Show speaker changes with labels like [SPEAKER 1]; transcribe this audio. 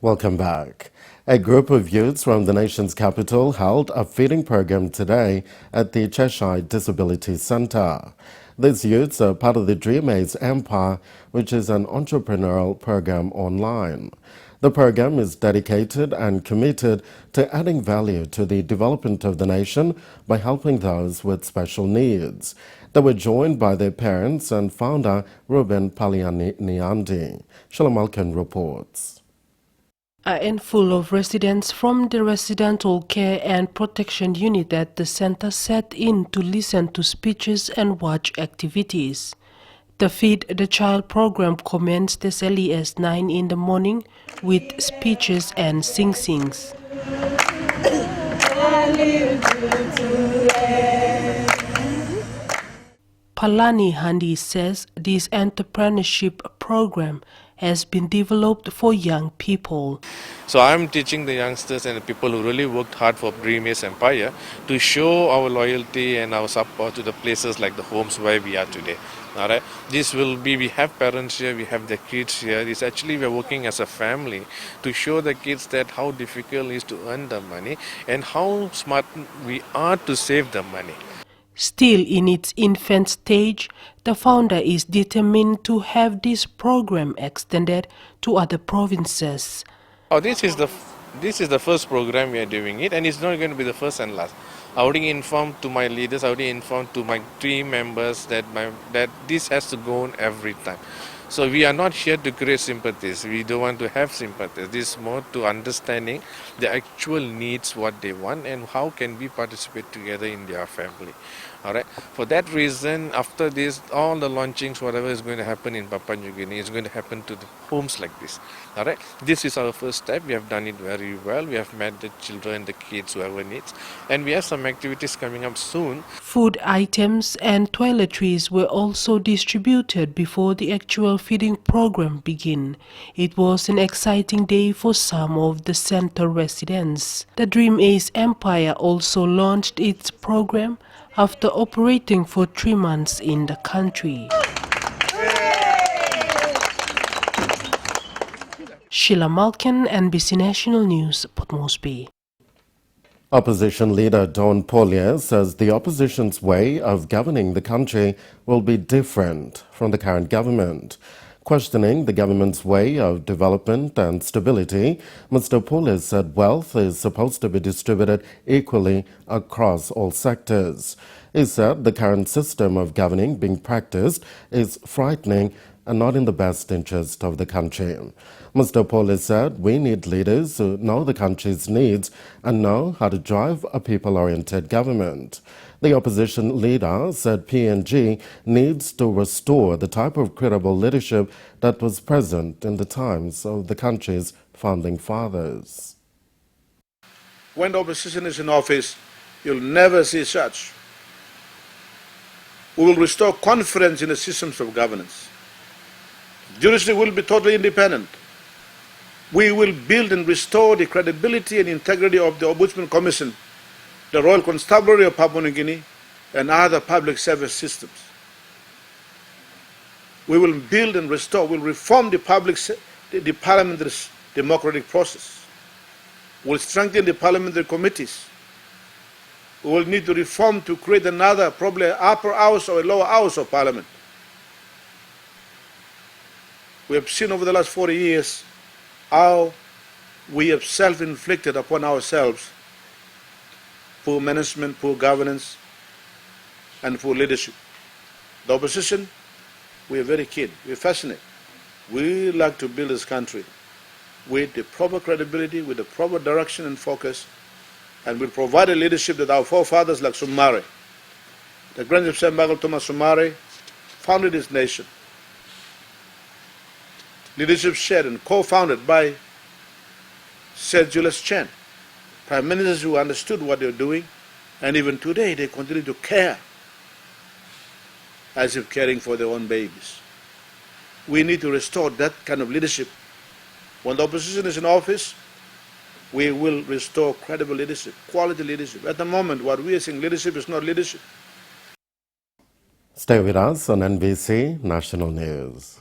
[SPEAKER 1] Welcome back. A group of youths from the nation's capital held a feeding program today at the Cheshire Disability Centre. These youths are part of the Dream Ace Empire, which is an entrepreneurial program online. The program is dedicated and committed to adding value to the development of the nation by helping those with special needs. They were joined by their parents and founder Ruben Palianiandi. Shalom Alkan reports.
[SPEAKER 2] A handful of residents from the Residential Care and Protection Unit at the center sat in to listen to speeches and watch activities. The Feed the Child program commenced as early as 9 in the morning with speeches and sing-sings. Palani Handi says this entrepreneurship program has been developed for young people.
[SPEAKER 3] So I'm teaching the youngsters and the people who really worked hard for Dream Ace Empire to show our loyalty and our support to the places like the homes where we are today. All right. This will be, we have parents here, we have the kids here. It's actually we're working as a family to show the kids that how difficult it is to earn the money and how smart we are to save the money.
[SPEAKER 2] Still in its infant stage, the founder is determined to have this program extended to other provinces.
[SPEAKER 3] Oh, this is the first program we are doing it, and it's not going to be the first and last. I already informed to my leaders, I already informed to my team members that this has to go on every time. So we are not here to create sympathies. We don't want to have sympathies. This is more to understanding the actual needs, what they want, and how can we participate together in their family. All right. For that reason, after this, all the launchings, whatever is going to happen in Papua New Guinea, is going to happen to the homes like this. All right. This is our first step. We have done it very well. We have met the children, the kids, whoever needs, and we have some activities coming up soon.
[SPEAKER 2] Food items and toiletries were also distributed before the actual feeding program began. It was an exciting day for some of the center residents. The Dream Ace Empire also launched its program after operating for 3 months in the country. Sheila Malkin, NBC National News, Port Moresby.
[SPEAKER 1] Opposition leader Don POLYE says the opposition's way of governing the country will be different from the current government. Questioning the government's way of development and stability, Mr. POLYE said wealth is supposed to be distributed equally across all sectors. He said the current system of governing being practiced is frightening and not in the best interest of the country. Mr. POLYE said we need leaders who know the country's needs and know how to drive a people-oriented government. The opposition leader said PNG needs to restore the type of credible leadership that was present in the times of the country's founding fathers.
[SPEAKER 4] When the opposition is in office, you'll never see such. We will restore confidence in the systems of governance. Judiciary will be totally independent. We will build and restore the credibility and integrity of the Ombudsman Commission, the Royal Constabulary of Papua New Guinea, and other public service systems. We will build and restore, we'll reform the parliamentary democratic process. We'll strengthen the parliamentary committees. We will need to reform to create another, probably upper house or a lower house of parliament. We have seen over the last 40 years how we have self-inflicted upon ourselves poor management, poor governance, and poor leadership. The opposition, we are very keen, we are fascinated. We like to build this country with the proper credibility, with the proper direction and focus, and will provide a leadership that our forefathers like Sumare, the Grand Chief Sembagel Thomas Sumare, founded this nation. Leadership shared and co-founded by Sir Julius Chen, prime ministers who understood what they were doing, and even today they continue to care as if caring for their own babies. We need to restore that kind of leadership. When the opposition is in office, we will restore credible leadership, quality leadership. At the moment, what we are saying leadership is not leadership.
[SPEAKER 1] Stay with us on NBC National News.